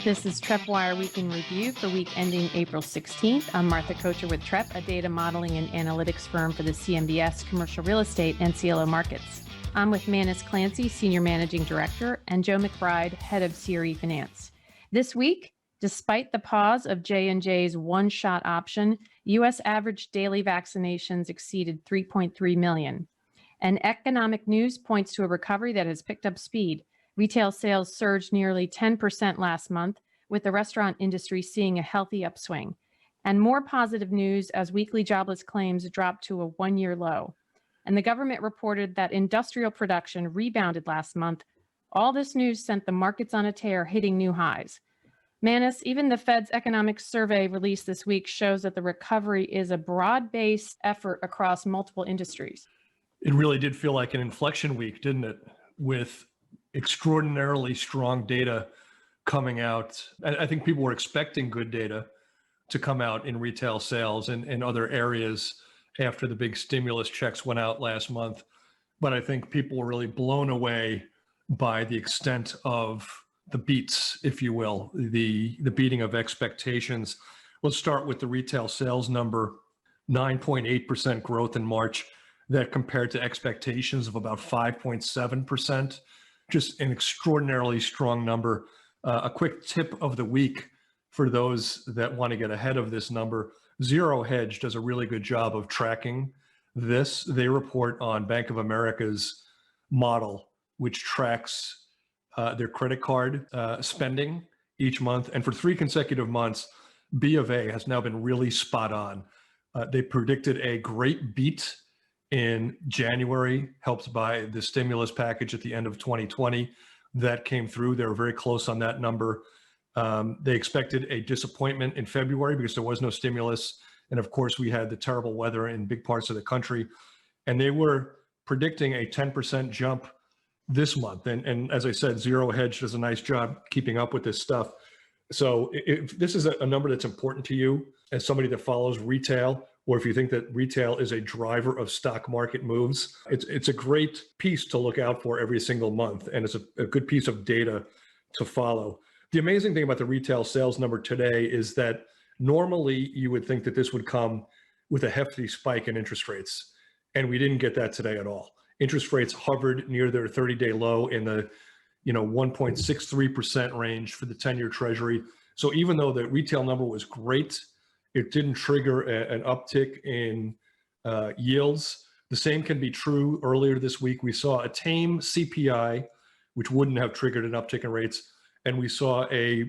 This is Trepp Wire Week in Review for week ending April 16th. I'm Martha Kocher with Trepp, a data modeling and analytics firm for the CMBS, commercial real estate, and CLO markets. I'm with Manus Clancy, Senior Managing Director, and Joe McBride, Head of CRE Finance. This week, despite the pause of J&J's one-shot option, U.S. average daily vaccinations exceeded 3.3 million. And economic news points to a recovery that has picked up speed. Retail sales surged nearly 10% last month, with the restaurant industry seeing a healthy upswing. And more positive news as weekly jobless claims dropped to a one-year low. And the government reported that industrial production rebounded last month. All this news sent the markets on a tear, hitting new highs. Manus, even the Fed's economic survey released this week shows that the recovery is a broad-based effort across multiple industries. It really did feel like an inflection week, didn't it? With extraordinarily strong data coming out. I think people were expecting good data to come out in retail sales and other areas after the big stimulus checks went out last month. But I think people were really blown away by the extent of the beats, if you will, the beating of expectations. Let's start with the retail sales number, 9.8% growth in March. That compared to expectations of about 5.7%. Just an extraordinarily strong number. A quick tip of the week for those that want to get ahead of this number. Zero Hedge does a really good job of tracking this. They report on Bank of America's model, which tracks their credit card spending each month. And for 3 consecutive months, B of A has now been really spot on. They predicted a great beat in January, helped by the stimulus package at the end of 2020. That came through. They were very close on that number. They expected a disappointment in February because there was no stimulus. And of course, we had the terrible weather in big parts of the country. And they were predicting a 10% jump this month. And as I said, Zero Hedge does a nice job keeping up with this stuff. So if this is a number that's important to you as somebody that follows retail, or if you think that retail is a driver of stock market moves, it's a great piece to look out for every single month. And it's a good piece of data to follow. The amazing thing about the retail sales number today is that normally you would think that this would come with a hefty spike in interest rates. And we didn't get that today at all. Interest rates hovered near their 30-day low in the 1.63% range for the 10-year Treasury. So even though the retail number was great, it didn't trigger an uptick in yields. The same can be true earlier this week. We saw a tame CPI, which wouldn't have triggered an uptick in rates. And we saw a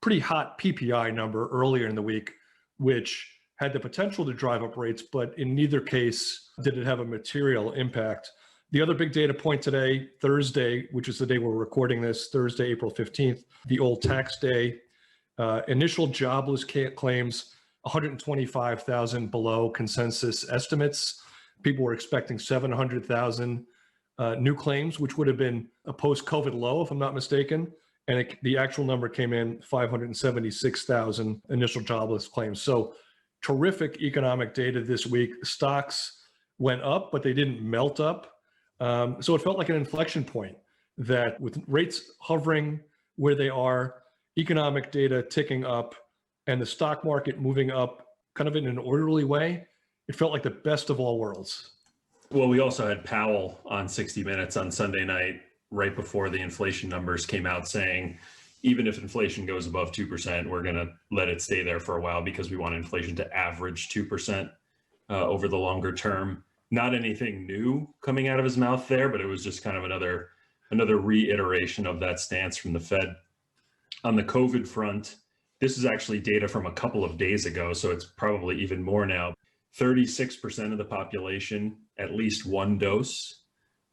pretty hot PPI number earlier in the week, which had the potential to drive up rates, but in neither case did it have a material impact. The other big data point today, Thursday, which is the day we're recording this, Thursday, April 15th, the old tax day. Initial jobless claims, 125,000 below consensus estimates. People were expecting 700,000 new claims, which would have been a post-COVID low, if I'm not mistaken. And the actual number came in 576,000 initial jobless claims. So terrific economic data this week. Stocks went up, but they didn't melt up. So it felt like an inflection point that with rates hovering where they are, economic data ticking up, and the stock market moving up kind of in an orderly way, it felt like the best of all worlds. Well, we also had Powell on 60 Minutes on Sunday night, right before the inflation numbers came out, saying, even if inflation goes above 2%, we're going to let it stay there for a while because we want inflation to average 2% over the longer term. Not anything new coming out of his mouth there, but it was just kind of another reiteration of that stance from the Fed. On the COVID front, this is actually data from a couple of days ago, so it's probably even more now. 36% of the population, at least one dose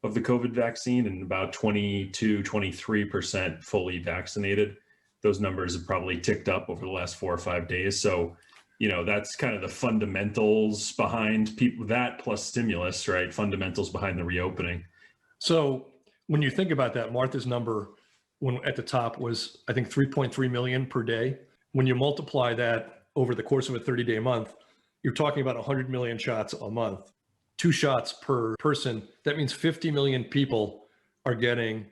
of the COVID vaccine, and about 23% fully vaccinated. Those numbers have probably ticked up over the last 4 or 5 days. So, that's kind of the fundamentals behind people, that plus stimulus, right? Fundamentals behind the reopening. So when you think about that, Martha's number when at the top was, I think, 3.3 million per day. When you multiply that over the course of a 30-day month, you're talking about 100 million shots a month, 2 shots per person. That means 50 million people are getting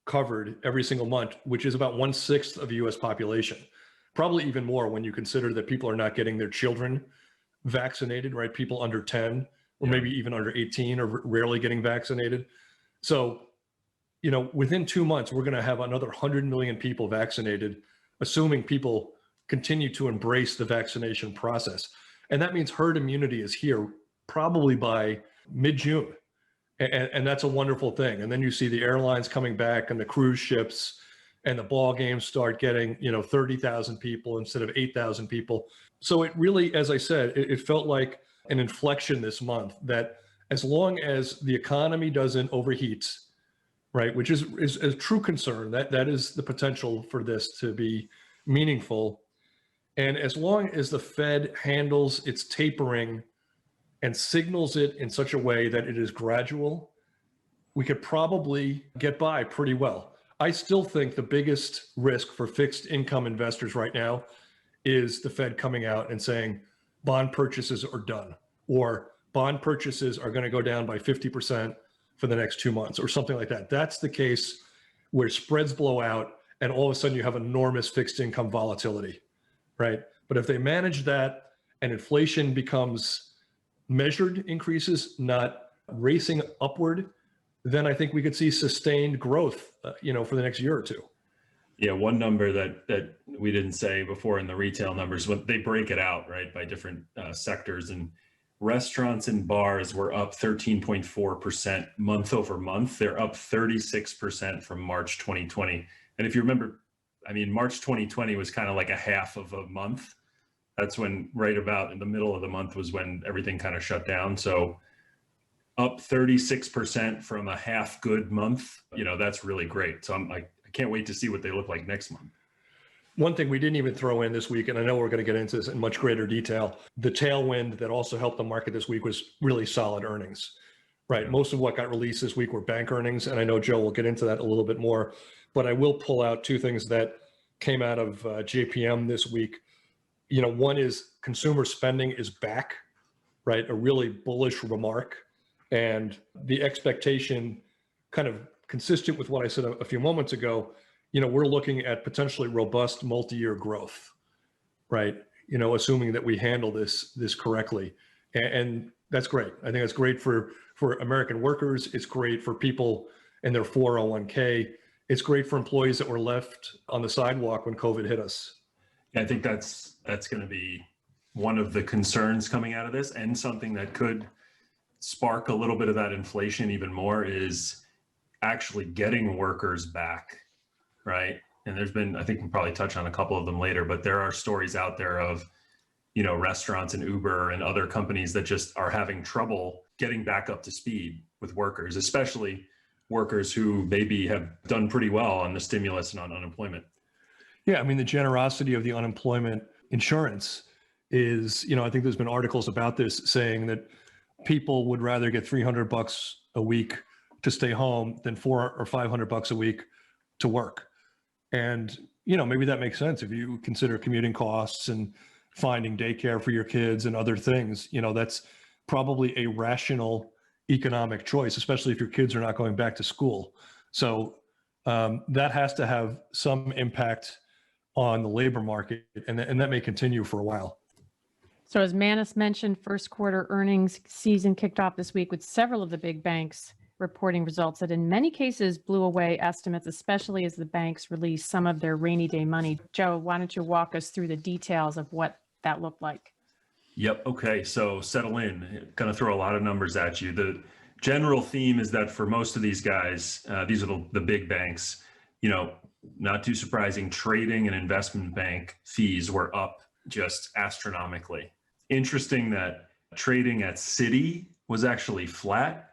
covered every single month, which is about 1/6 of the US population. Probably even more when you consider that people are not getting their children vaccinated, right? People under 10 or maybe even under 18 are rarely getting vaccinated. So, within 2 months, we're going to have another 100 million people vaccinated, assuming people continue to embrace the vaccination process. And that means herd immunity is here probably by mid-June. And that's a wonderful thing. And then you see the airlines coming back and the cruise ships and the ball games start getting, 30,000 people instead of 8,000 people. So it really, as I said, it felt like an inflection this month that as long as the economy doesn't overheat, right, which is a true concern, that is the potential for this to be meaningful. And as long as the Fed handles its tapering and signals it in such a way that it is gradual, we could probably get by pretty well. I still think the biggest risk for fixed income investors right now is the Fed coming out and saying bond purchases are done, or bond purchases are going to go down by 50% for the next 2 months, or something like that. That's the case where spreads blow out and all of a sudden you have enormous fixed income volatility, right? But if they manage that and inflation becomes measured increases, not racing upward, then I think we could see sustained growth, for the next year or two. Yeah, one number that we didn't say before in the retail numbers, when they break it out, right, by different sectors, and restaurants and bars were up 13.4% month over month. They're up 36% from March 2020. And if you remember, March 2020 was kind of like a half of a month. That's when, right about in the middle of the month, was when everything kind of shut down. So up 36% from a half good month, that's really great. So I can't wait to see what they look like next month. One thing we didn't even throw in this week, and I know we're going to get into this in much greater detail, the tailwind that also helped the market this week was really solid earnings, right? Most of what got released this week were bank earnings, and I know Joe will get into that a little bit more, but I will pull out two things that came out of JPM this week. One is consumer spending is back, right? A really bullish remark. And the expectation, kind of consistent with what I said a few moments ago, we're looking at potentially robust multi-year growth, right? Assuming that we handle this correctly. And that's great. I think that's great for American workers. It's great for people and their 401k. It's great for employees that were left on the sidewalk when COVID hit us. Yeah, I think that's going to be one of the concerns coming out of this, and something that could spark a little bit of that inflation even more, is actually getting workers back, right? And there's been, I think we'll probably touch on a couple of them later, but there are stories out there of, restaurants and Uber and other companies that just are having trouble getting back up to speed with workers, especially workers who maybe have done pretty well on the stimulus and on unemployment. Yeah, the generosity of the unemployment insurance is, I think there's been articles about this saying that people would rather get $300 a week to stay home than $400 or $500 a week to work. And, maybe that makes sense if you consider commuting costs and finding daycare for your kids and other things. That's probably a rational economic choice, especially if your kids are not going back to school. So that has to have some impact on the labor market, and that may continue for a while. So as Manus mentioned, first quarter earnings season kicked off this week with several of the big banks reporting results that in many cases blew away estimates, especially as the banks released some of their rainy day money. Joe, why don't you walk us through the details of what that looked like? Yep. Okay. So settle in. Going to throw a lot of numbers at you. The general theme is that for most of these guys, these are the big banks, not too surprising, trading and investment bank fees were up just astronomically. Interesting that trading at Citi was actually flat,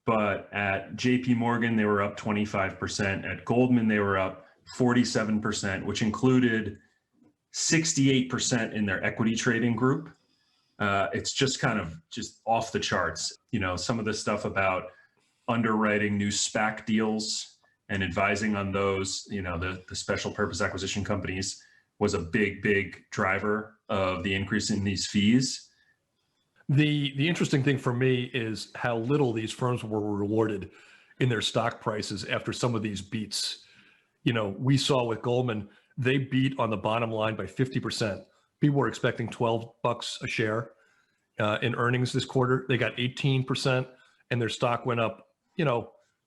but at JP Morgan, they were up 25%. At Goldman, they were up 47%, which included 68% in their equity trading group. It's just kind of just off the charts. Some of the stuff about underwriting new SPAC deals and advising on those, the special purpose acquisition companies, was a big driver of the increase in these fees. The interesting thing for me is how little these firms were rewarded in their stock prices after some of these beats. we saw with Goldman, they beat on the bottom line by 50%. People were expecting $12 a share in earnings this quarter. They got 18%, and their stock went up, a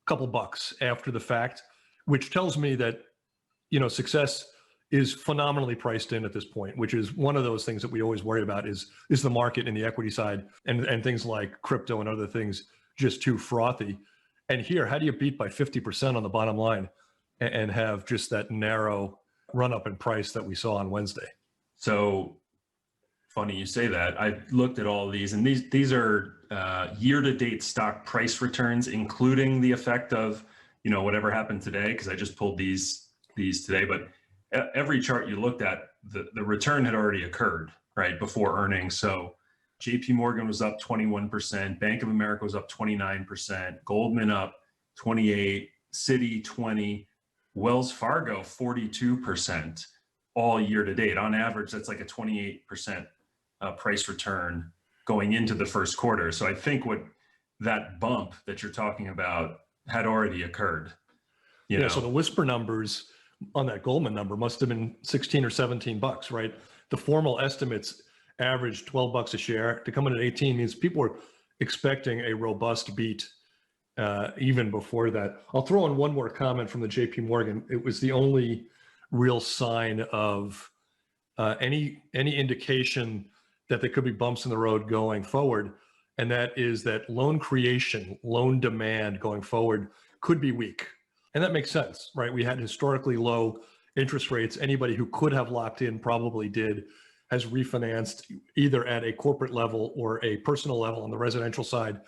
couple bucks after the fact, which tells me that, success is phenomenally priced in at this point, which is one of those things that we always worry about is the market and the equity side and things like crypto and other things just too frothy. And here, how do you beat by 50% on the bottom line and have just that narrow run up in price that we saw on Wednesday? So funny you say that. I looked at all of these, and these are year-to-date stock price returns, including the effect of, whatever happened today, because I just pulled these today. But every chart you looked at, the return had already occurred, right, before earnings. So JP Morgan was up 21%, Bank of America was up 29%, Goldman up 28%, Citi 20%, Wells Fargo 42%, all year to date. On average, that's like a 28% price return going into the first quarter. So I think what that bump that you're talking about had already occurred. So the whisper numbers on that Goldman number must have been 16 or 17 bucks, right? The formal estimates averaged 12 bucks a share. To come in at 18 means people were expecting a robust beat even before that. I'll throw in one more comment from the JP Morgan. It was the only real sign of any indication that there could be bumps in the road going forward. And that is that loan creation, loan demand going forward could be weak. And that makes sense, right? We had historically low interest rates. Anybody who could have locked in probably did, has refinanced either at a corporate level or a personal level on the residential side.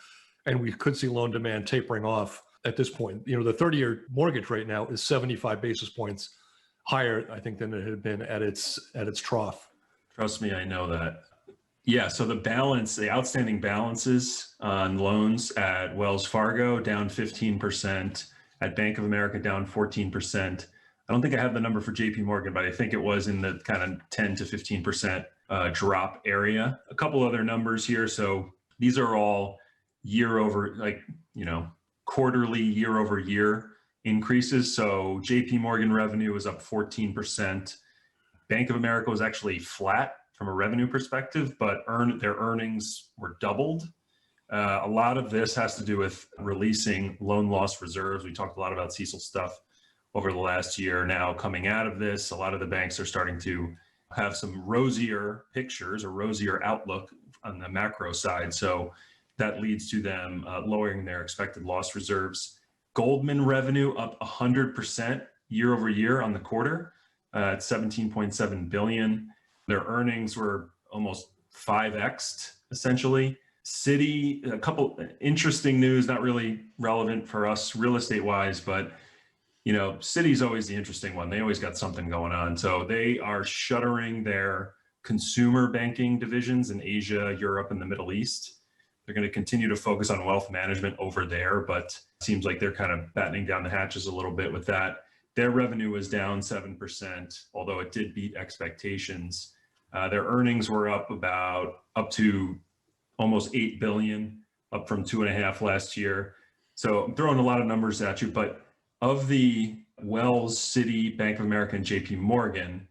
And we could see loan demand tapering off at this point. The 30-year mortgage right now is 75 basis points higher, I think, than it had been at its trough. Trust me, I know that. Yeah, so the outstanding balances on loans at Wells Fargo down 15%, at Bank of America down 14%. I don't think I have the number for JP Morgan, but I think it was in the kind of 10 to 15% drop area. A couple other numbers here. So these are all quarterly year over year increases. So JP Morgan revenue was up 14%. Bank of America was actually flat from a revenue perspective, but their earnings were doubled. A lot of this has to do with releasing loan loss reserves. We talked a lot about CECL stuff over the last year. Now coming out of this, a lot of the banks are starting to have some rosier pictures or rosier outlook on the macro side. So that leads to them lowering their expected loss reserves. Goldman revenue up 100% year over year on the quarter at $17.7 billion. Their earnings were almost 5x'd essentially. Citi, a couple interesting news, not really relevant for us real estate wise, but Citi's always the interesting one. They always got something going on. So they are shuttering their consumer banking divisions in Asia, Europe, and the Middle East. They're going to continue to focus on wealth management over there, but it seems like they're kind of battening down the hatches a little bit with that. Their revenue was down 7%, although it did beat expectations. Their earnings were up to almost 8 billion, up from 2.5 last year. So I'm throwing a lot of numbers at you, but of the Wells, Citi, Bank of America, and JP Morgan,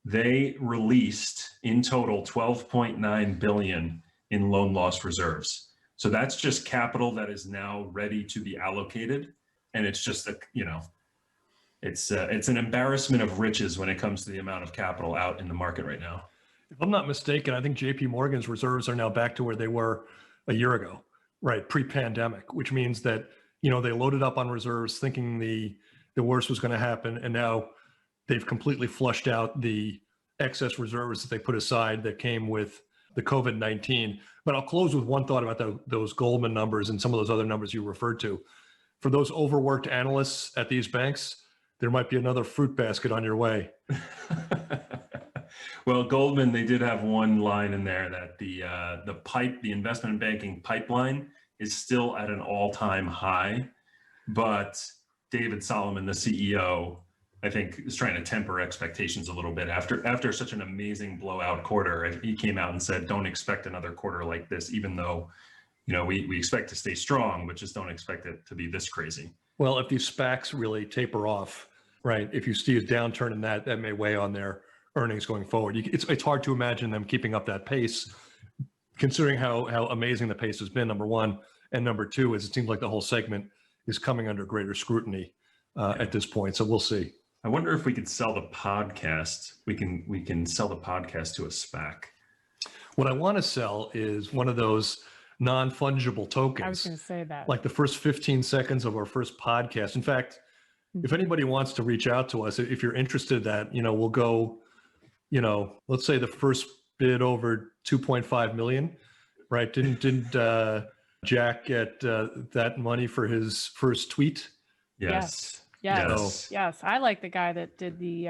they released in total 12.9 billion in loan loss reserves. So that's just capital that is now ready to be allocated. And it's just it's an embarrassment of riches when it comes to the amount of capital out in the market right now. If I'm not mistaken, I think JP Morgan's reserves are now back to where they were a year ago, right? Pre-pandemic, which means that, they loaded up on reserves thinking the worst was going to happen. And now they've completely flushed out the excess reserves that they put aside that came with the COVID-19. But I'll close with one thought about those Goldman numbers and some of those other numbers you referred to. For those overworked analysts at these banks, there might be another fruit basket on your way. Well, Goldman, they did have one line in there that the investment banking pipeline is still at an all-time high, but David Solomon, the CEO, I think is trying to temper expectations a little bit after such an amazing blowout quarter. He came out and said, don't expect another quarter like this, even though, we expect to stay strong, but just don't expect it to be this crazy. Well, if these SPACs really taper off, right? If you see a downturn in that, that may weigh on their earnings going forward. It's hard to imagine them keeping up that pace, considering how amazing the pace has been, number one. And number two is it seems like the whole segment is coming under greater scrutiny at this point. So we'll see. I wonder if we could sell the podcast. We can sell the podcast to a SPAC. What I want to sell is one of those non-fungible tokens. I was going to say that. Like the first 15 seconds of our first podcast. In fact, if anybody wants to reach out to us, if you're interested in that, we'll go, let's say the first bid over 2.5 million, right? Didn't Jack get that money for his first tweet? Yes. Yes. I like the guy that did the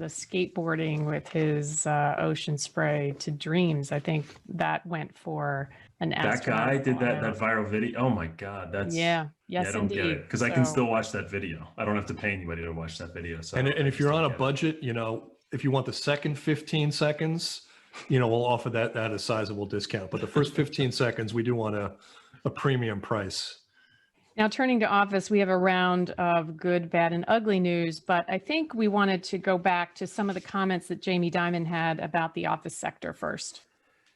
skateboarding with his ocean spray to Dreams. I think that went for an That guy did that viral video. Oh my God, that's yes, I don't indeed. get it because I can still watch that video. I don't have to pay anybody to watch that video. So and if you're on a budget, if you want the second 15 seconds, we'll offer that a sizable discount. But the first 15 seconds, we do want a premium price. Now, turning to office, we have a round of good, bad, and ugly news, but I think we wanted to go back to some of the comments that Jamie Dimon had about the office sector first.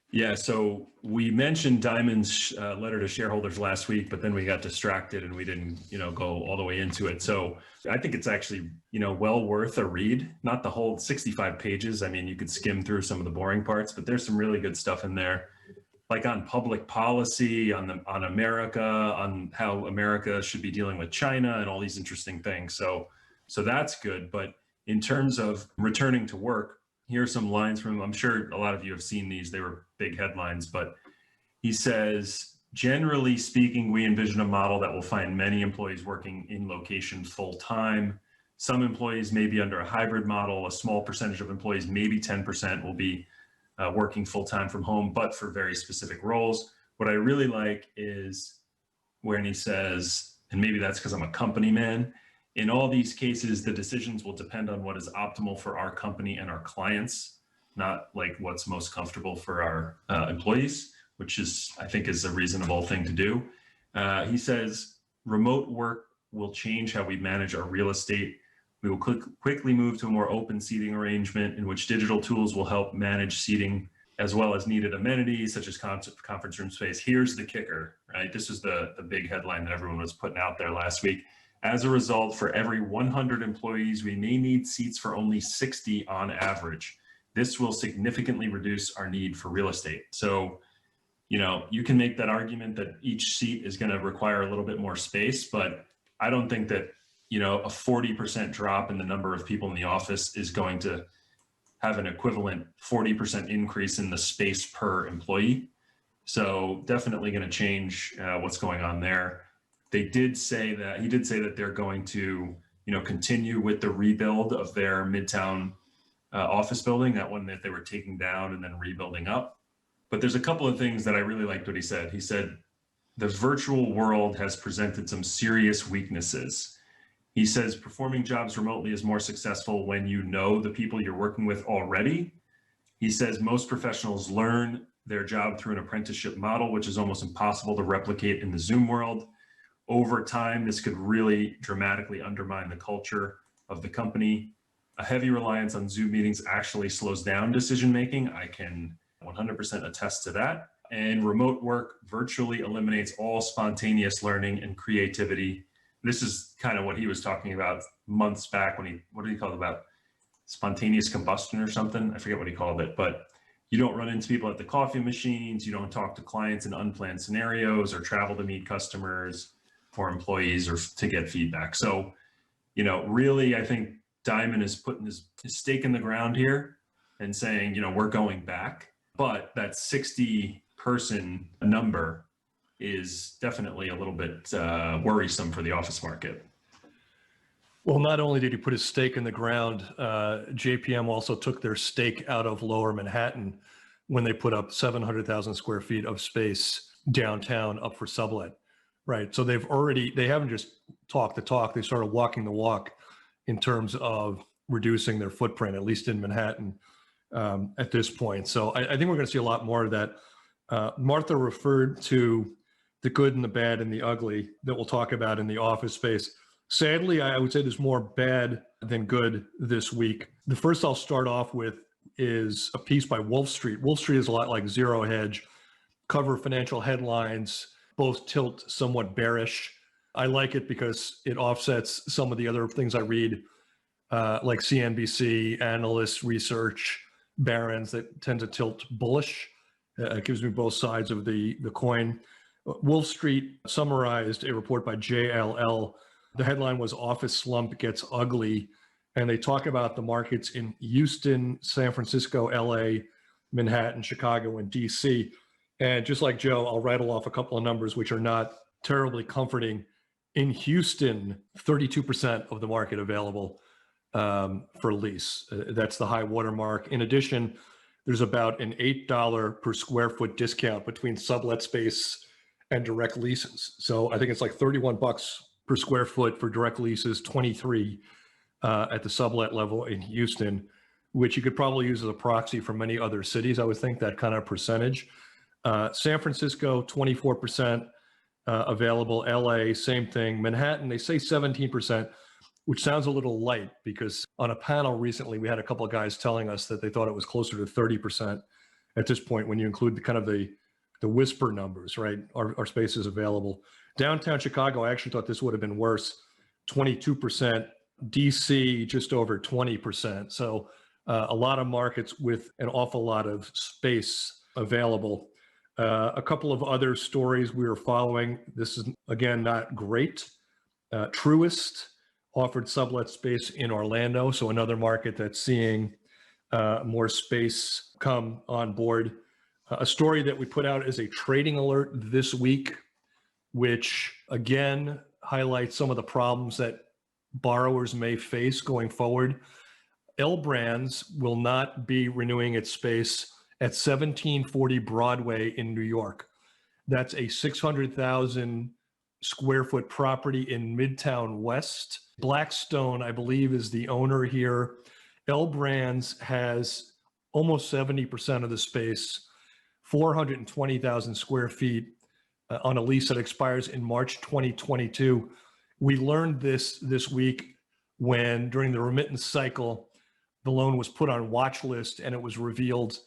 Yeah, so we mentioned Dimon's letter to shareholders last week, but then we got distracted and we didn't, go all the way into it. So I think it's actually, well worth a read. Not the whole 65 pages. I mean, you could skim through some of the boring parts, but there's some really good stuff in there. Like on public policy, on America, on how America should be dealing with China and all these interesting things. So that's good. But in terms of returning to work, here are some lines from him. I'm sure a lot of you have seen these. They were big headlines, but he says, generally speaking, we envision a model that will find many employees working in location full time. Some employees may be under a hybrid model. A small percentage of employees, maybe 10%, will be working full-time from home, but for very specific roles. What I really like is when he says, and maybe that's because I'm a company man, in all these cases, the decisions will depend on what is optimal for our company and our clients, not like what's most comfortable for our employees, which I think is a reasonable thing to do. He says, remote work will change how we manage our real estate. We will quickly move to a more open seating arrangement in which digital tools will help manage seating as well as needed amenities such as conference room space. Here's the kicker, right? This is the big headline that everyone was putting out there last week. As a result, for every 100 employees, we may need seats for only 60 on average. This will significantly reduce our need for real estate. So, you can make that argument that each seat is going to require a little bit more space, but I don't think that a 40% drop in the number of people in the office is going to have an equivalent 40% increase in the space per employee. So definitely going to change what's going on there. He did say that they're going to, continue with the rebuild of their Midtown office building, that one that they were taking down and then rebuilding up. But there's a couple of things that I really liked what he said. He said, the virtual world has presented some serious weaknesses. He says performing jobs remotely is more successful when you know the people you're working with already. He says most professionals learn their job through an apprenticeship model, which is almost impossible to replicate in the Zoom world. Over time, this could really dramatically undermine the culture of the company. A heavy reliance on Zoom meetings actually slows down decision-making. I can 100% attest to that. And remote work virtually eliminates all spontaneous learning and creativity. This is kind of what he was talking about months back when what did he call it, about spontaneous combustion or something? I forget what he called it, but you don't run into people at the coffee machines. You don't talk to clients in unplanned scenarios or travel to meet customers or employees or to get feedback. So, really, I think Dimon is putting his stake in the ground here and saying, we're going back, but that 60 person number is definitely a little bit worrisome for the office market. Well, not only did he put his stake in the ground, JPM also took their stake out of Lower Manhattan when they put up 700,000 square feet of space downtown up for sublet, right? So they haven't just talked the talk, they started walking the walk in terms of reducing their footprint, at least in Manhattan at this point. So I think we're going to see a lot more of that. Martha referred to the good and the bad and the ugly that we'll talk about in the office space. Sadly, I would say there's more bad than good this week. The first I'll start off with is a piece by Wolf Street. Wolf Street is a lot like Zero Hedge, cover financial headlines, both tilt somewhat bearish. I like it because it offsets some of the other things I read, like CNBC, analyst research, Barron's that tend to tilt bullish. It gives me both sides of the coin. Wolf Street summarized a report by JLL. The headline was Office Slump Gets Ugly. And they talk about the markets in Houston, San Francisco, LA, Manhattan, Chicago, and DC. And just like Joe, I'll rattle off a couple of numbers which are not terribly comforting. In Houston, 32% of the market available for lease. That's the high watermark. In addition, there's about an $8 per square foot discount between sublet space and direct leases. So I think it's like 31 bucks per square foot for direct leases, 23 at the sublet level in Houston, which you could probably use as a proxy for many other cities. I would think that kind of percentage. San Francisco, 24% available. LA, same thing. Manhattan, they say 17%, which sounds a little light because on a panel recently, we had a couple of guys telling us that they thought it was closer to 30% at this point when you include the kind of the whisper numbers, right? Our space is available. Downtown Chicago, I actually thought this would have been worse, 22%. DC, just over 20%. So a lot of markets with an awful lot of space available. A couple of other stories we were following. This is, again, not great. Truist offered sublet space in Orlando, so another market that's seeing more space come on board. A story that we put out as a trading alert this week, which again highlights some of the problems that borrowers may face going forward. L Brands will not be renewing its space at 1740 Broadway in New York. That's a 600,000 square foot property in Midtown West. Blackstone, I believe, is the owner here. L Brands has almost 70% of the space, 420,000 square feet on a lease that expires in March 2022. We learned this week when, during the remittance cycle, the loan was put on watch list and it was revealed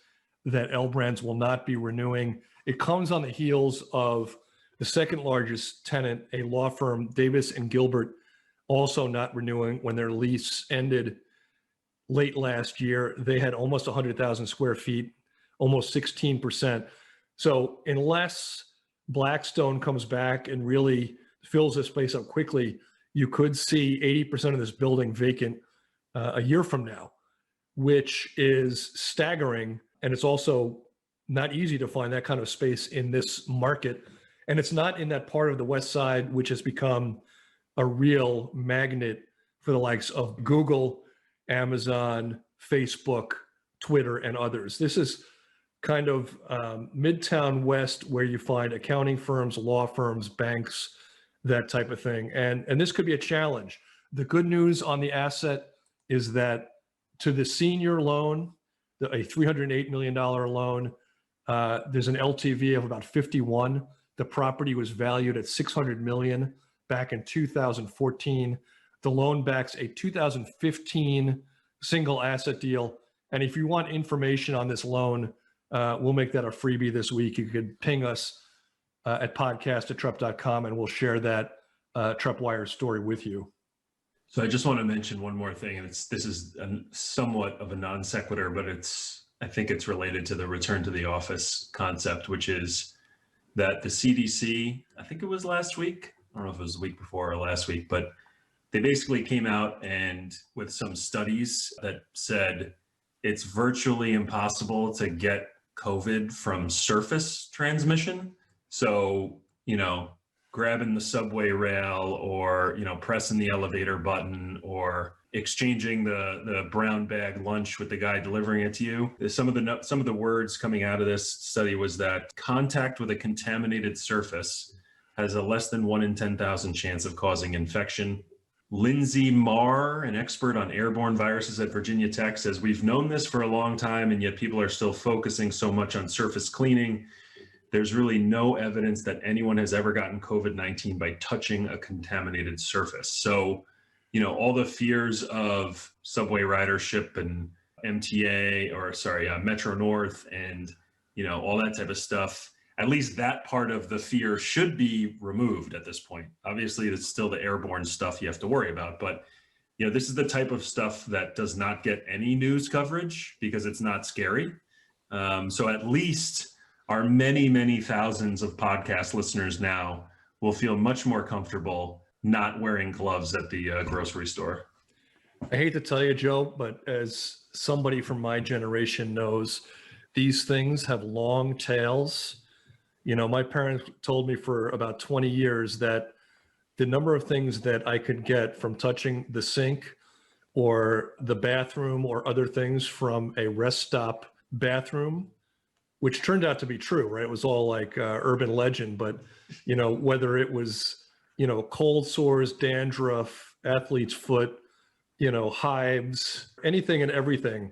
that L Brands will not be renewing. It comes on the heels of the second largest tenant, a law firm, Davis and Gilbert, also not renewing when their lease ended late last year. They had almost 100,000 square feet, almost 16%. So unless Blackstone comes back and really fills this place up quickly, you could see 80% of this building vacant a year from now, which is staggering. And it's also not easy to find that kind of space in this market. And it's not in that part of the West Side, which has become a real magnet for the likes of Google, Amazon, Facebook, Twitter, and others. This is kind of Midtown West, where you find accounting firms, law firms, banks, that type of thing. And this could be a challenge. The good news on the asset is that to the senior loan, a $308 million loan, there's an LTV of about 51. The property was valued at $600 million back in 2014. The loan backs a 2015 single asset deal. And if you want information on this loan, we'll make that a freebie this week. You could ping us at podcast@trepp.com and we'll share that Treppwire story with you. So I just want to mention one more thing, and this is somewhat of a non sequitur, but I think it's related to the return to the office concept, which is that the CDC, I think it was last week, I don't know if it was the week before or last week, but they basically came out and with some studies that said it's virtually impossible to get COVID from surface transmission. So, grabbing the subway rail or, pressing the elevator button or exchanging the brown bag lunch with the guy delivering it to you. Some of the words coming out of this study was that contact with a contaminated surface has a less than 1 in 10,000 chance of causing infection. Lindsay Marr, an expert on airborne viruses at Virginia Tech, says we've known this for a long time, and yet people are still focusing so much on surface cleaning. there's really no evidence that anyone has ever gotten COVID-19 by touching a contaminated surface. So, all the fears of subway ridership and Metro North and, all that type of stuff, at least that part of the fear should be removed at this point. Obviously, it's still the airborne stuff you have to worry about, but this is the type of stuff that does not get any news coverage because it's not scary. So at least our many, many thousands of podcast listeners now will feel much more comfortable not wearing gloves at the grocery store. I hate to tell you, Joe, but as somebody from my generation knows, these things have long tails. My parents told me for about 20 years that the number of things that I could get from touching the sink or the bathroom or other things from a rest stop bathroom, which turned out to be true, right? It was all like urban legend, but whether it was, cold sores, dandruff, athlete's foot, hives, anything and everything,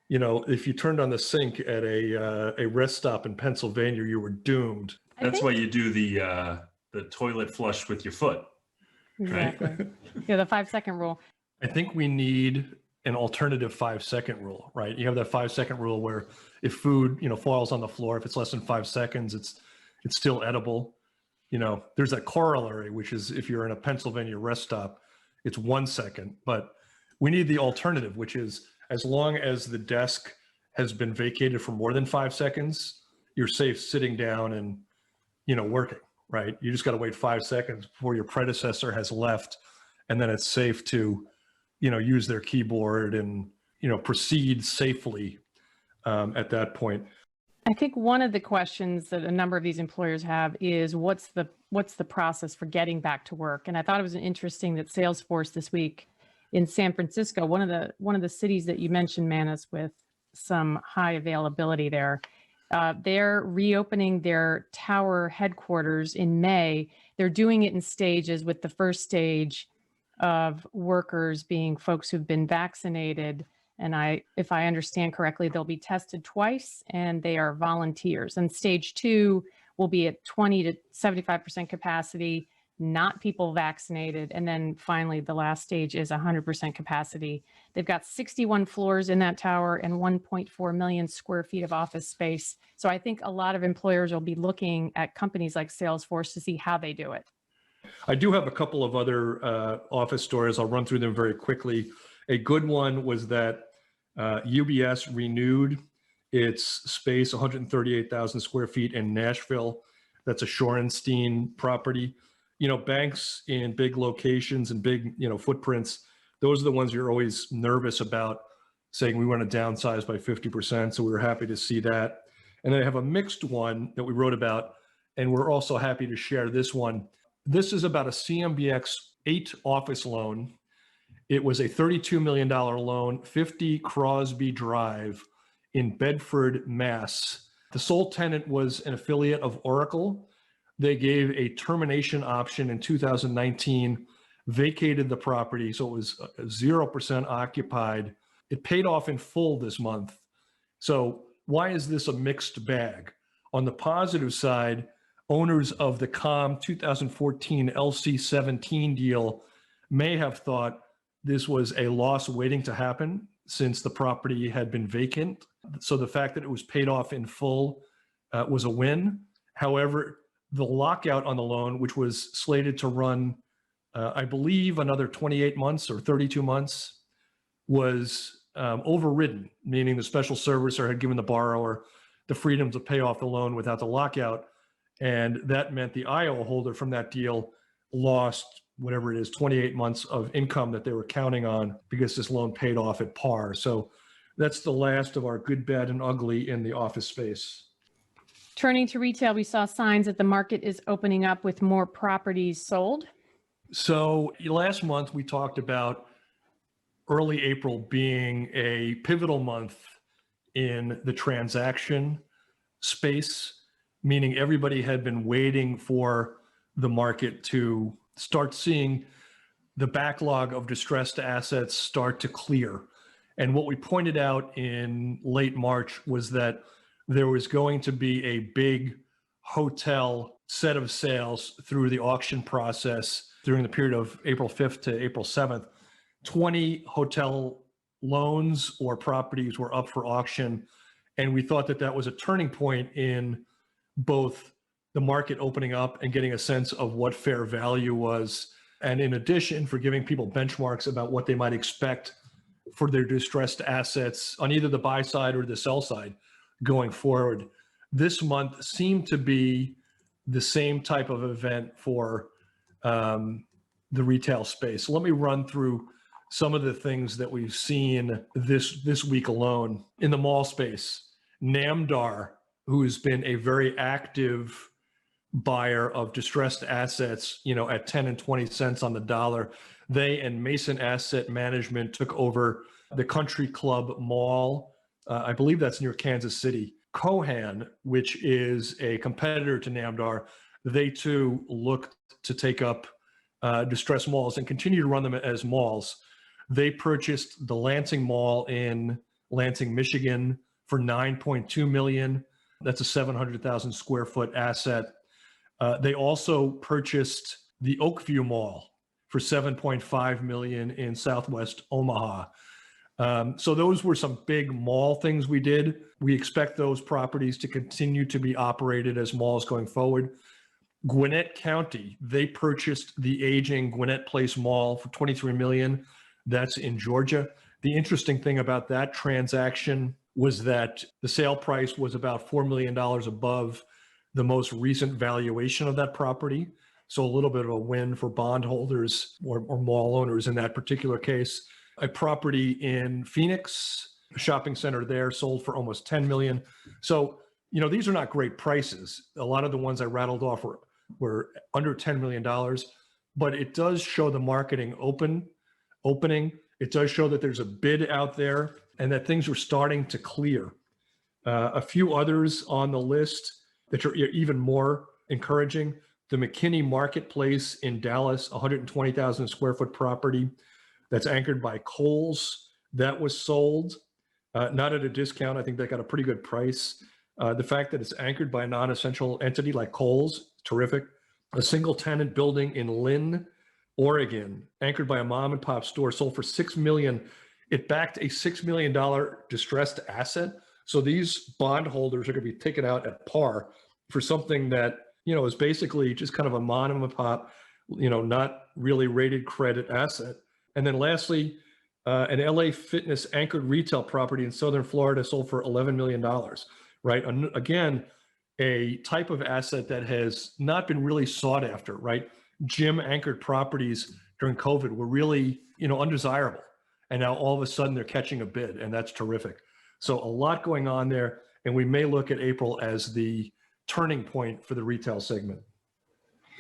if you turned on the sink at a rest stop in Pennsylvania, you were doomed. That's why you do the toilet flush with your foot. Exactly. Right? Yeah, the 5-second rule. I think we need an alternative 5-second rule, right? You have that 5-second rule where if food, falls on the floor, if it's less than 5 seconds, it's still edible. There's that corollary, which is if you're in a Pennsylvania rest stop, it's 1 second. But we need the alternative, which is as long as the desk has been vacated for more than 5 seconds, you're safe sitting down and, working, right? You just got to wait 5 seconds before your predecessor has left, and then it's safe to, use their keyboard and, proceed safely at that point. I think one of the questions that a number of these employers have is what's the process for getting back to work? And I thought it was interesting that Salesforce this week in San Francisco, one of the cities that you mentioned, Manus, with some high availability there, they're reopening their tower headquarters in May. They're doing it in stages, with the first stage of workers being folks who've been vaccinated. And if I understand correctly, they'll be tested twice and they are volunteers. And stage 2 will be at 20 to 75% capacity, not people vaccinated. And then finally, the last stage is 100% capacity. They've got 61 floors in that tower and 1.4 million square feet of office space. So I think a lot of employers will be looking at companies like Salesforce to see how they do it. I do have a couple of other office stories. I'll run through them very quickly. A good one was that UBS renewed its space, 138,000 square feet in Nashville. That's a Shorenstein property. Banks in big locations and big, footprints, those are the ones you're always nervous about saying we want to downsize by 50%. So we were happy to see that. And then I have a mixed one that we wrote about, and we're also happy to share this one. This is about a CMBX 8 office loan. It was a $32 million loan, 50 Crosby Drive in Bedford, Mass. The sole tenant was an affiliate of Oracle. They gave a termination option in 2019, vacated the property, so it was 0% occupied. It paid off in full this month. So why is this a mixed bag? On the positive side, owners of the COM 2014 LC17 deal may have thought this was a loss waiting to happen since the property had been vacant. So the fact that it was paid off in full was a win. However, the lockout on the loan, which was slated to run, I believe, another 28 months or 32 months, was overridden, meaning the special servicer had given the borrower the freedom to pay off the loan without the lockout. And that meant the IO holder from that deal lost whatever it is, 28 months of income that they were counting on because this loan paid off at par. So that's the last of our good, bad, and ugly in the office space. Turning to retail, we saw signs that the market is opening up with more properties sold. So last month we talked about early April being a pivotal month in the transaction space, meaning everybody had been waiting for the market to start seeing the backlog of distressed assets start to clear. And what we pointed out in late March was that there was going to be a big hotel set of sales through the auction process during the period of April 5th to April 7th. 20 hotel loans or properties were up for auction. And we thought that that was a turning point in both the market opening up and getting a sense of what fair value was. And in addition, for giving people benchmarks about what they might expect for their distressed assets on either the buy side or the sell side going forward. This month seemed to be the same type of event for the retail space. So let me run through some of the things that we've seen this week alone in the mall space. Namdar, who has been a very active buyer of distressed assets, at 10 and 20 cents on the dollar, they and Mason Asset Management took over the Country Club Mall. I believe that's near Kansas City. Cohan, which is a competitor to Namdar, they too looked to take up distressed malls and continue to run them as malls. They purchased the Lansing Mall in Lansing, Michigan for $9.2 million. That's a 700,000 square foot asset. They also purchased the Oakview Mall for $7.5 million in Southwest Omaha. So those were some big mall things we did. We expect those properties to continue to be operated as malls going forward. Gwinnett County, they purchased the aging Gwinnett Place Mall for $23 million. That's in Georgia. The interesting thing about that transaction was that the sale price was about $4 million above the most recent valuation of that property. So a little bit of a win for bondholders or mall owners in that particular case. A property in Phoenix, a shopping center there, sold for almost $10 million. So, these are not great prices. A lot of the ones I rattled off were under $10 million, but it does show the marketing opening. It does show that there's a bid out there and that things are starting to clear. A few others on the list that are even more encouraging. The McKinney Marketplace in Dallas, 120,000 square foot property that's anchored by Kohl's. That was sold, not at a discount. I think they got a pretty good price. The fact that it's anchored by a non-essential entity like Kohl's, terrific. A single tenant building in Lynn, Oregon, anchored by a mom and pop store, sold for $6 million. It backed a $6 million distressed asset. So these bondholders are going to be taken out at par for something that, is basically just kind of a mom and pop, not really rated credit asset. And then lastly, an LA Fitness anchored retail property in Southern Florida sold for $11 million, right? Again, a type of asset that has not been really sought after, right? Gym anchored properties during COVID were really, undesirable. And now all of a sudden they're catching a bid, and that's terrific. So a lot going on there. And we may look at April as the turning point for the retail segment.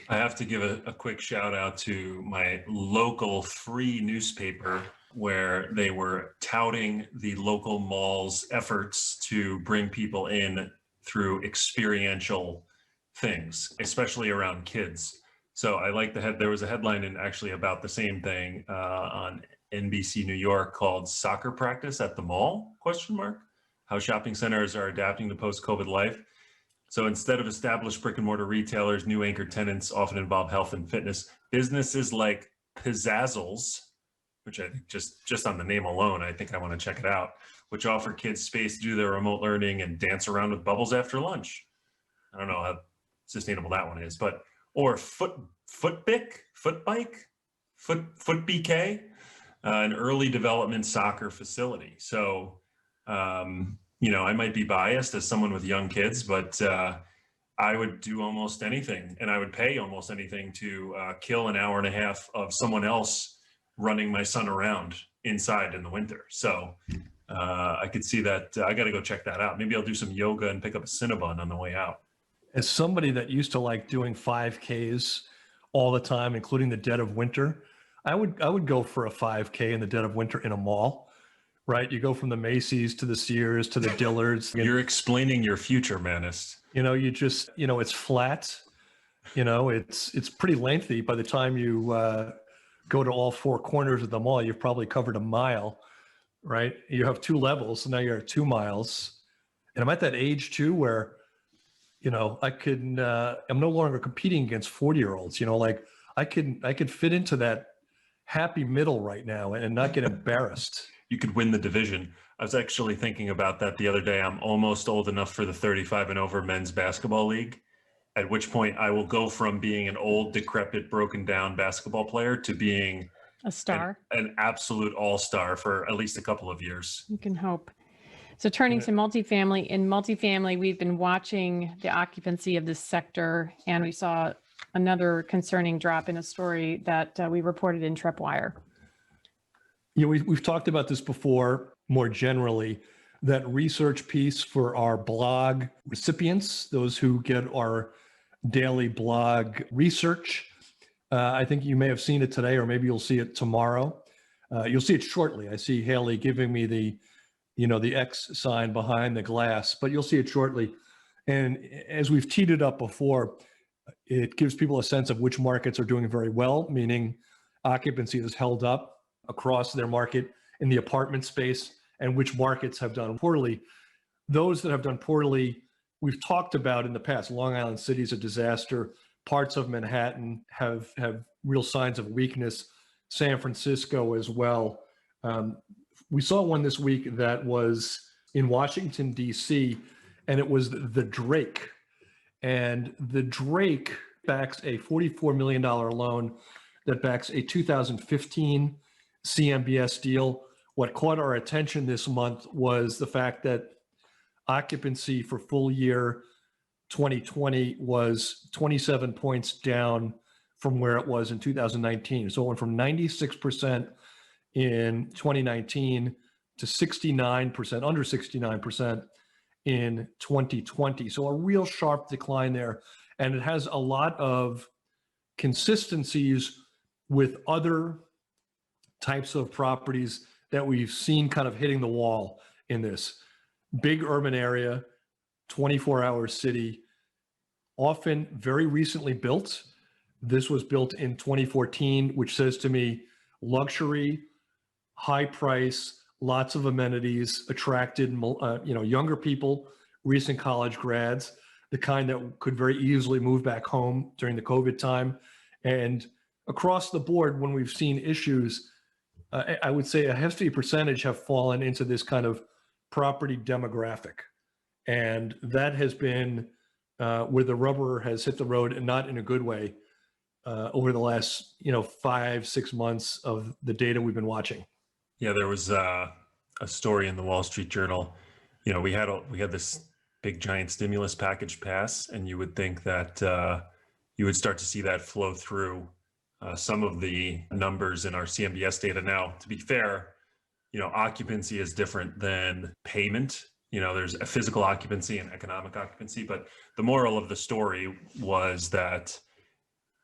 I have to give a quick shout out to my local free newspaper, where they were touting the local mall's efforts to bring people in through experiential things, especially around kids. So I like there was a headline actually about the same thing on NBC New York called "Soccer Practice at the Mall?" ? How shopping centers are adapting to post-COVID life. So instead of established brick and mortar retailers, new anchor tenants often involve health and fitness. Businesses like Pizzazzles, which I think just on the name alone, I think I want to check it out, which offer kids space to do their remote learning and dance around with bubbles after lunch. I don't know how sustainable that one is, or Footbike, an early development soccer facility. So, I might be biased as someone with young kids, but I would do almost anything, and I would pay almost anything to kill an hour and a half of someone else running my son around inside in the winter. So I could see that. I got to go check that out. Maybe I'll do some yoga and pick up a Cinnabon on the way out. As somebody that used to like doing 5Ks all the time, including the dead of winter, I would go for a 5K in the dead of winter in a mall, right? You go from the Macy's to the Sears to the Dillards. You're explaining your future, Manist. You just, it's flat, it's pretty lengthy. By the time you go to all four corners of the mall, you've probably covered a mile, right? You have 2 levels, so now you're at 2 miles. And I'm at that age too where, I'm no longer competing against 40-year-olds, like I could fit into that happy middle right now and not get embarrassed. You could win the division. I was actually thinking about that the other day. I'm almost old enough for the 35 and over men's basketball league, at which point I will go from being an old, decrepit, broken down basketball player to being A star. an absolute all-star for at least a couple of years. You can hope. So turning to multifamily, in multifamily, we've been watching the occupancy of this sector, and we saw another concerning drop in a story that we reported in Trepp Wire. We've talked about this before more generally, that research piece for our blog recipients, those who get our daily blog research. I think you may have seen it today, or maybe you'll see it tomorrow. You'll see it shortly. I see Haley giving me the X sign behind the glass, but you'll see it shortly. And as we've teed it up before, it gives people a sense of which markets are doing very well, meaning occupancy is held up across their market in the apartment space, and which markets have done poorly. Those that have done poorly, we've talked about in the past. Long Island City is a disaster. Parts of Manhattan have real signs of weakness. San Francisco as well. We saw one this week that was in Washington, D.C., and it was the Drake. And the Drake backs a $44 million loan that backs a 2015 CMBS deal. What caught our attention this month was the fact that occupancy for full year 2020 was 27 points down from where it was in 2019. So it went from 96% in 2019 to 69%, under 69% in 2020. So a real sharp decline there. And it has a lot of consistencies with other types of properties that we've seen kind of hitting the wall in this big urban area, 24-hour city, often very recently built. This was built in 2014, which says to me luxury, high price, lots of amenities, attracted younger people, recent college grads, the kind that could very easily move back home during the COVID time. And across the board, when we've seen issues, I would say a hefty percentage have fallen into this kind of property demographic. And that has been where the rubber has hit the road, and not in a good way, over the last 5-6 months of the data we've been watching. Yeah, there was a story in the Wall Street Journal. We had this big giant stimulus package pass, and you would think that you would start to see that flow through some of the numbers in our CMBS data. Now, to be fair, occupancy is different than payment. There's a physical occupancy and economic occupancy, but the moral of the story was that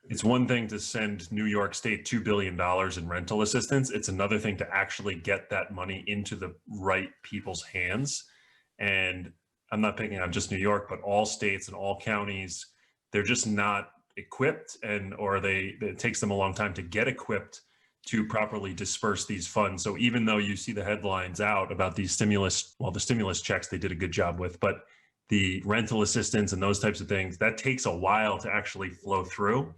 it's one thing to send New York State $2 billion in rental assistance. It's another thing to actually get that money into the right people's hands. And I'm not picking on just New York, but all states and all counties, they're just not equipped, it takes them a long time to get equipped to properly disperse these funds. So even though you see the headlines out about these the stimulus checks they did a good job with, but the rental assistance and those types of things, that takes a while to actually flow through.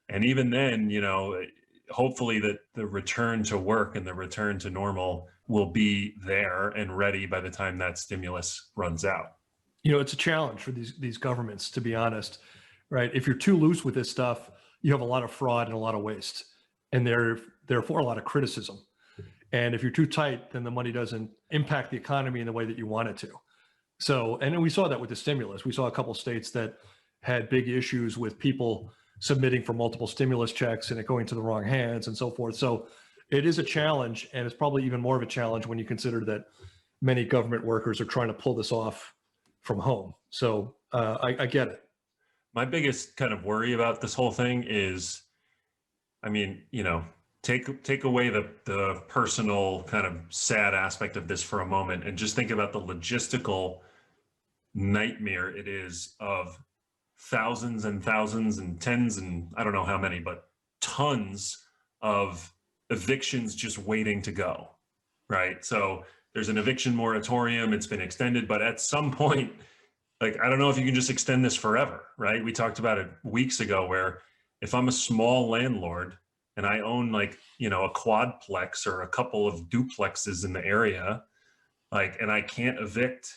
And even then, hopefully that the return to work and the return to normal will be there and ready by the time that stimulus runs out. It's a challenge for these governments, to be honest, right? If you're too loose with this stuff, you have a lot of fraud and a lot of waste, and therefore a lot of criticism. And if you're too tight, then the money doesn't impact the economy in the way that you want it to. So, and we saw that with the stimulus. We saw a couple of states that had big issues with people submitting for multiple stimulus checks and it going to the wrong hands and so forth. So it is a challenge, and it's probably even more of a challenge when you consider that many government workers are trying to pull this off from home. So I get it. My biggest kind of worry about this whole thing is, take away the personal kind of sad aspect of this for a moment and just think about the logistical nightmare it is of thousands and thousands and tens and I don't know how many, but tons of evictions just waiting to go, right? So there's an eviction moratorium, it's been extended, but at some point Like, I don't know if you can just extend this forever, right? We talked about it weeks ago where if I'm a small landlord and I own like, you know, a quadplex or a couple of duplexes in the area, like, and I can't evict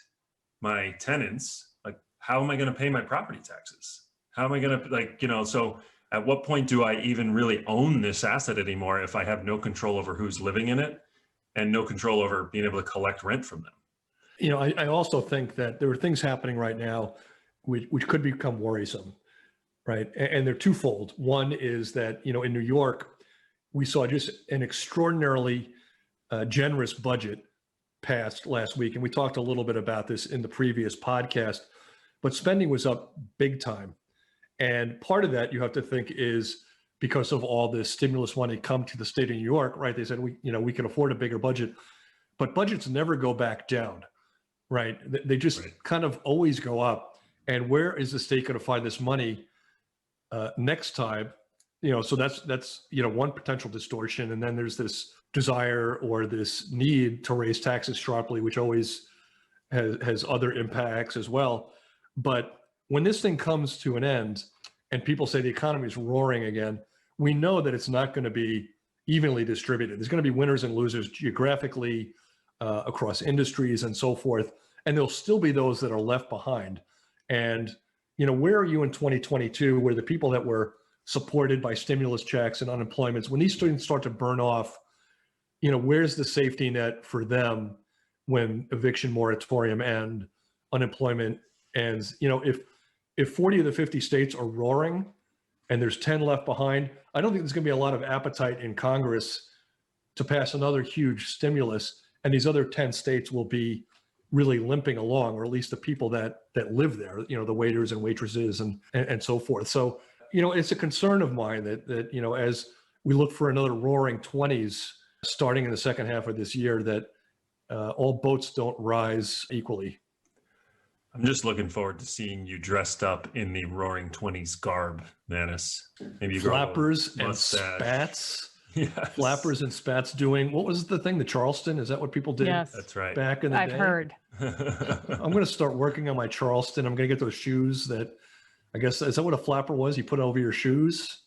my tenants, like, how am I going to pay my property taxes? How am I going to, like, you know, so at what point do I even really own this asset anymore if I have no control over who's living in it and no control over being able to collect rent from them? You know, I also think that there are things happening right now which could become worrisome, right? And they're twofold. One is that, you know, in New York, we saw just an extraordinarily generous budget passed last week. And we talked a little bit about this in the previous podcast, but spending was up big time. And part of that you have to think is because of all this stimulus money come to the state of New York, right? They said, we can afford a bigger budget, but budgets never go back down, right? They just kind of always go up. And where is the state going to find this money next time? You know, so that's, you know, one potential distortion. And then there's this desire or this need to raise taxes sharply, which always has other impacts as well. But when this thing comes to an end and people say the economy is roaring again, we know that it's not going to be evenly distributed. There's going to be winners and losers geographically, across industries and so forth. And there'll still be those that are left behind. And, you know, where are you in 2022 where the people that were supported by stimulus checks and unemployments, when these students start to burn off, you know, where's the safety net for them when eviction moratorium and unemployment ends? You know, if 40 of the 50 states are roaring and there's 10 left behind, I don't think there's going to be a lot of appetite in Congress to pass another huge stimulus. And these other 10 states will be really limping along, or at least the people that live there, you know, the waiters and waitresses and so forth. So, you know, it's a concern of mine that, you know, as we look for another roaring 20s starting in the second half of this year, that all boats don't rise equally. I'm just looking forward to seeing you dressed up in the Roaring 20s garb, Manus. Maybe you flappers and spats. Yes. Flappers and spats doing, what was the thing, the Charleston? Is that what people did? Yes. That's right. Back in the day? I've heard. I'm going to start working on my Charleston. I'm going to get those shoes that, I guess, is that what a flapper was? You put it over your shoes?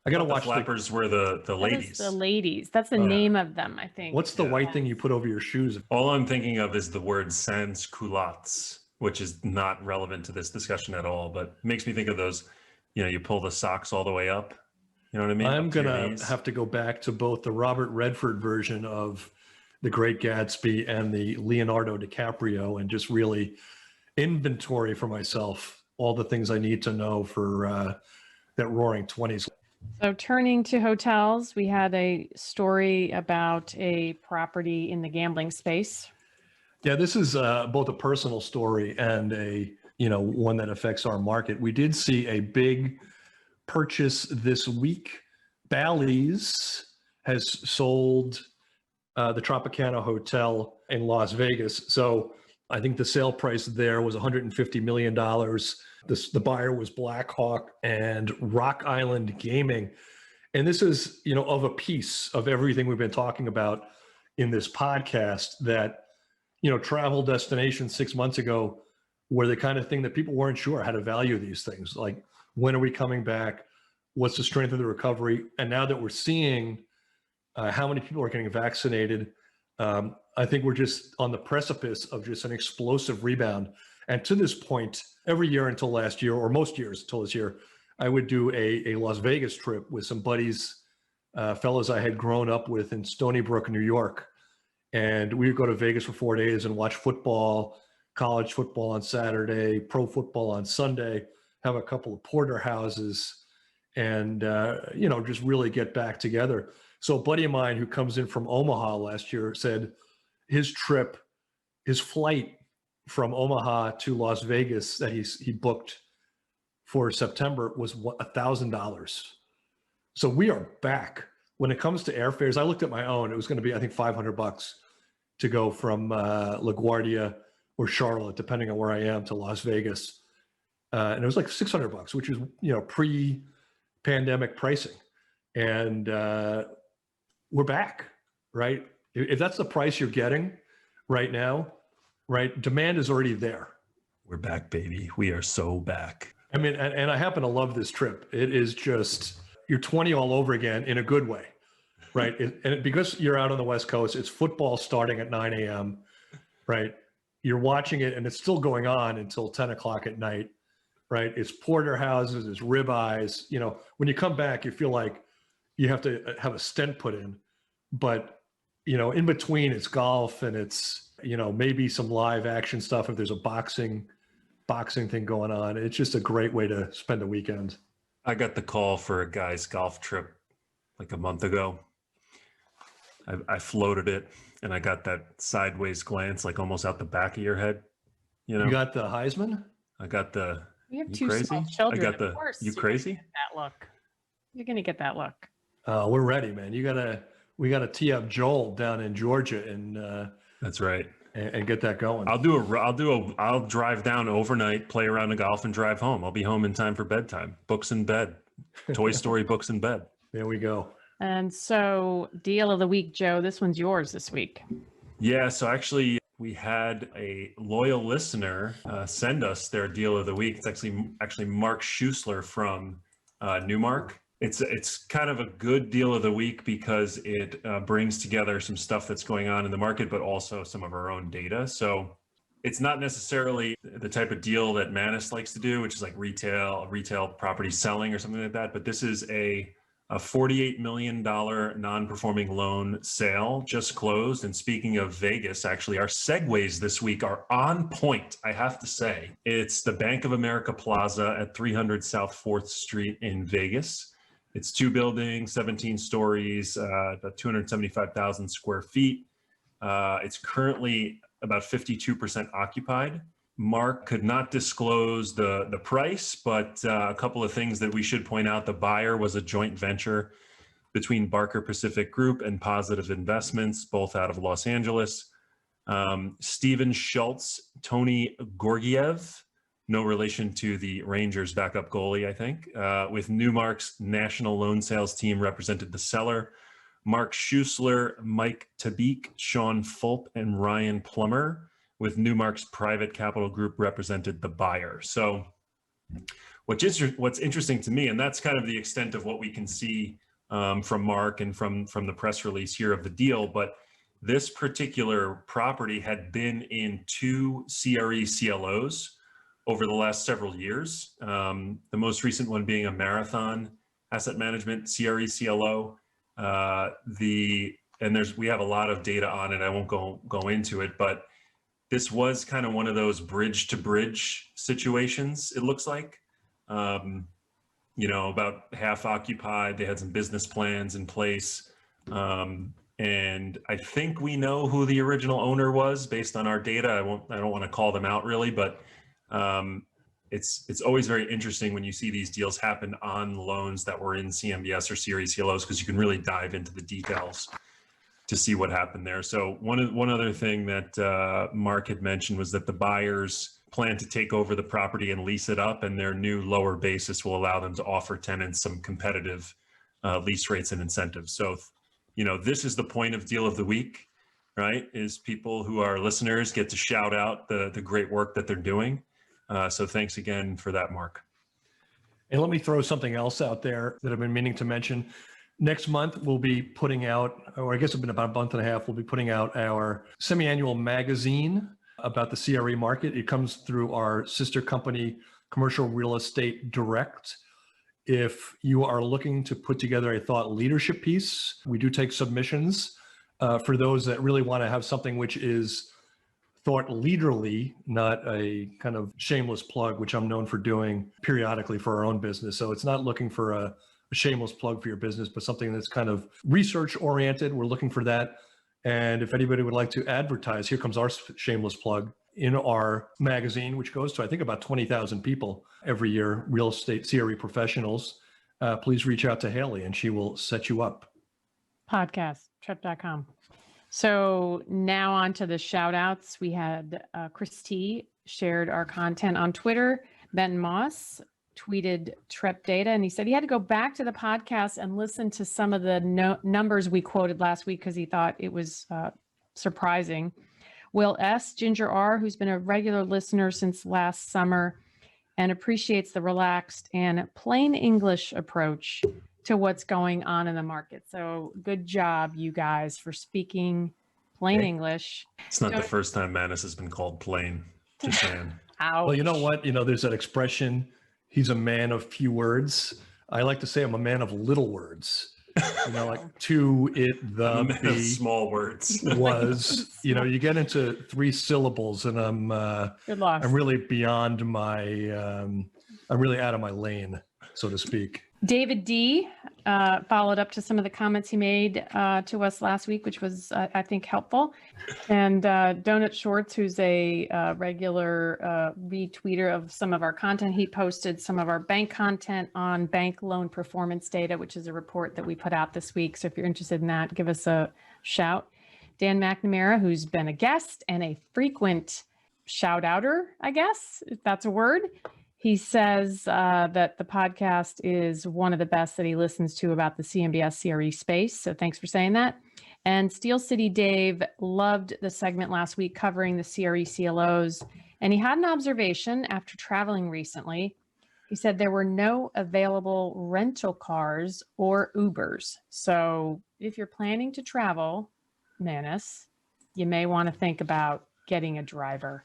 I got to watch. The flappers were the ladies. The ladies. That's the name of them, I think. What's the white thing you put over your shoes? All I'm thinking of is the word sans culottes, which is not relevant to this discussion at all, but makes me think of those, you know, you pull the socks all the way up. You know what I mean? I'm going to have to go back to both the Robert Redford version of The Great Gatsby and the Leonardo DiCaprio and just really inventory for myself all the things I need to know for that Roaring 20s. So turning to hotels, we had a story about a property in the gambling space. Yeah, this is both a personal story and a, you know, one that affects our market. We did see a big purchase this week. Bally's has sold the Tropicana Hotel in Las Vegas. So I think the sale price there was $150 million. The buyer was Blackhawk and Rock Island Gaming. And this is, you know, of a piece of everything we've been talking about in this podcast, that, you know, travel destinations 6 months ago were the kind of thing that people weren't sure how to value these things. Like, when are we coming back? What's the strength of the recovery? And now that we're seeing how many people are getting vaccinated, I think we're just on the precipice of just an explosive rebound. And to this point, every year until last year, or most years until this year, I would do a Las Vegas trip with some buddies, fellows I had grown up with in Stony Brook, New York. And we would go to Vegas for 4 days and watch football, college football on Saturday, pro football on Sunday, have a couple of porterhouses, and, you know, just really get back together. So a buddy of mine who comes in from Omaha last year said his flight from Omaha to Las Vegas that he booked for September was $1,000. So we are back. When it comes to airfares, I looked at my own. It was going to be, I think, $500 to go from LaGuardia or Charlotte, depending on where I am, to Las Vegas. And it was like $600, which is, you know, pre-pandemic pricing. And we're back, right? If that's the price you're getting right now, right? Demand is already there. We're back, baby. We are so back. I mean, and I happen to love this trip. It is just, you're 20 all over again in a good way, right? Because you're out on the West Coast, it's football starting at 9 a.m., right? You're watching it and it's still going on until 10 o'clock at night, right? It's porterhouses, it's ribeyes. You know, when you come back, you feel like you have to have a stent put in. But, you know, in between, it's golf and it's, you know, maybe some live action stuff if there's a boxing thing going on. It's just a great way to spend a weekend. I got the call for a guy's golf trip like a month ago. I floated it and I got that sideways glance, like almost out the back of your head. You know, You got the Heisman? I got the, We have You two crazy? small children. I got the, of course, you you're crazy? gonna get that look. You're going to get that look. We're ready, man. We gotta tee up Joel down in Georgia and That's right. get that going. I'll drive down overnight, play around the golf and drive home. I'll be home in time for bedtime. Books in bed. Toy Story books in bed. There we go. And so, deal of the week, Joe. This one's yours this week. Yeah, so actually we had a loyal listener send us their deal of the week. It's actually Mark Schuessler from Newmark. It's kind of a good deal of the week because it brings together some stuff that's going on in the market, but also some of our own data. So it's not necessarily the type of deal that Manus likes to do, which is like retail property selling or something like that. But this is a $48 million non-performing loan sale just closed. And speaking of Vegas, actually, our segues this week are on point, I have to say. It's the Bank of America Plaza at 300 South 4th Street in Vegas. It's 2 buildings, 17 stories, about 275,000 square feet. It's currently about 52% occupied. Mark could not disclose the price, but a couple of things that we should point out. The buyer was a joint venture between Barker Pacific Group and Positive Investments, both out of Los Angeles. Steven Schultz, Tony Gorgiev, no relation to the Rangers backup goalie, I think, with Newmark's national loan sales team represented the seller. Mark Schuessler, Mike Tabik, Sean Fulp, and Ryan Plummer with Newmark's private capital group represented the buyer. So what's interesting to me, and that's kind of the extent of what we can see from Mark and from the press release here of the deal, but this particular property had been in 2 CRE CLOs over the last several years. The most recent one being a Marathon Asset Management CRE CLO. We have a lot of data on it. I won't go into it, but this was kind of one of those bridge to bridge situations, it looks like. About half occupied. They had some business plans in place. And I think we know who the original owner was based on our data. I don't want to call them out really, but it's always very interesting when you see these deals happen on loans that were in CMBS or CRE CLOs, because you can really dive into the details to see what happened there. So one other thing that Mark had mentioned was that the buyers plan to take over the property and lease it up, and their new lower basis will allow them to offer tenants some competitive lease rates and incentives. So, this is the point of deal of the week, right? Is people who are listeners get to shout out the great work that they're doing. So thanks again for that, Mark. And let me throw something else out there that I've been meaning to mention. Next month, we'll be putting out, or I guess it's been about a month and a half, we'll be putting out our semi-annual magazine about the CRE market. It comes through our sister company, Commercial Real Estate Direct. If you are looking to put together a thought leadership piece, we do take submissions for those that really want to have something which is thought leaderly, not a kind of shameless plug, which I'm known for doing periodically for our own business. So it's not looking for a shameless plug for your business, but something that's kind of research oriented. We're looking for that. And if anybody would like to advertise, here comes our shameless plug in our magazine, which goes to, I think, about 20,000 people every year, real estate CRE professionals. Please reach out to Haley and she will set you up. Podcast, Trepp.com. So now on to the shout outs. We had Chris T shared our content on Twitter. Ben Moss tweeted Trepp data, and he said he had to go back to the podcast and listen to some of the numbers we quoted last week because he thought it was surprising. Will S., Ginger R., who's been a regular listener since last summer and appreciates the relaxed and plain English approach to what's going on in the market. So good job, you guys, for speaking plain English. It's not the first time Manus has been called plain. Just saying. Ouch. Well, you know what? There's that expression, he's a man of few words. I like to say I'm a man of little words. Like to, it, the, A man of be, small words. was. You get into 3 syllables and Good loss. I'm really beyond my, I'm really out of my lane, so to speak. David D. Followed up to some of the comments he made to us last week, which was, I think, helpful. And Donut Shorts, who's a regular retweeter of some of our content, he posted some of our bank content on bank loan performance data, which is a report that we put out this week. So if you're interested in that, give us a shout. Dan McNamara, who's been a guest and a frequent shout-outer, I guess, if that's a word. He says that the podcast is one of the best that he listens to about the CMBS CRE space. So thanks for saying that. And Steel City Dave loved the segment last week covering the CRE CLOs. And he had an observation after traveling recently. He said there were no available rental cars or Ubers. So if you're planning to travel, Manus, you may want to think about getting a driver.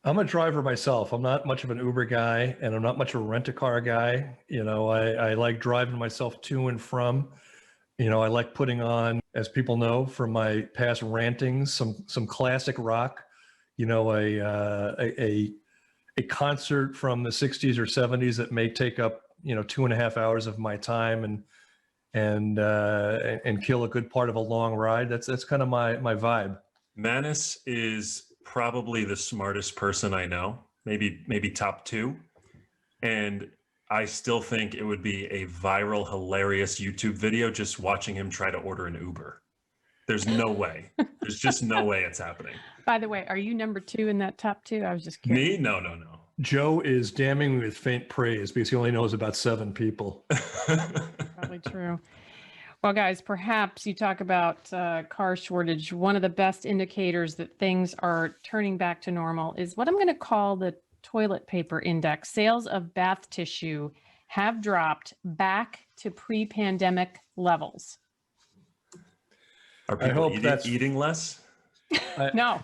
I'm a driver myself. I'm not much of an Uber guy, and I'm not much of a rent-a-car guy. I like driving myself to and from. I like putting on, as people know from my past rantings, some classic rock. A concert from the 60s or 70s that may take up 2.5 hours of my time and kill a good part of a long ride. That's kind of my vibe. Manus is probably the smartest person I know, maybe top 2. And I still think it would be a viral, hilarious YouTube video just watching him try to order an Uber. There's no way. There's just no way it's happening. By the way, are you number 2 in that top 2? I was just curious. Me? No. Joe is damning me with faint praise because he only knows about 7 people. Probably true. Well, guys, perhaps you talk about car shortage. One of the best indicators that things are turning back to normal is what I'm going to call the toilet paper index. Sales of bath tissue have dropped back to pre-pandemic levels. Are people eating less? No.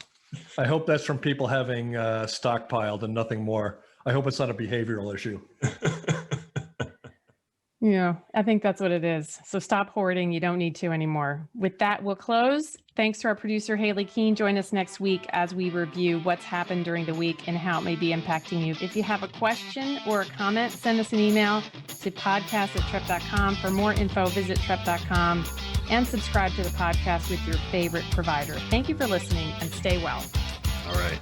I hope that's from people having stockpiled and nothing more. I hope it's not a behavioral issue. Yeah, I think that's what it is. So stop hoarding. You don't need to anymore. With that, we'll close. Thanks to our producer, Haley Keene. Join us next week as we review what's happened during the week and how it may be impacting you. If you have a question or a comment, send us an email to podcast@trepp.com. For more info, visit trepp.com and subscribe to the podcast with your favorite provider. Thank you for listening and stay well. All right.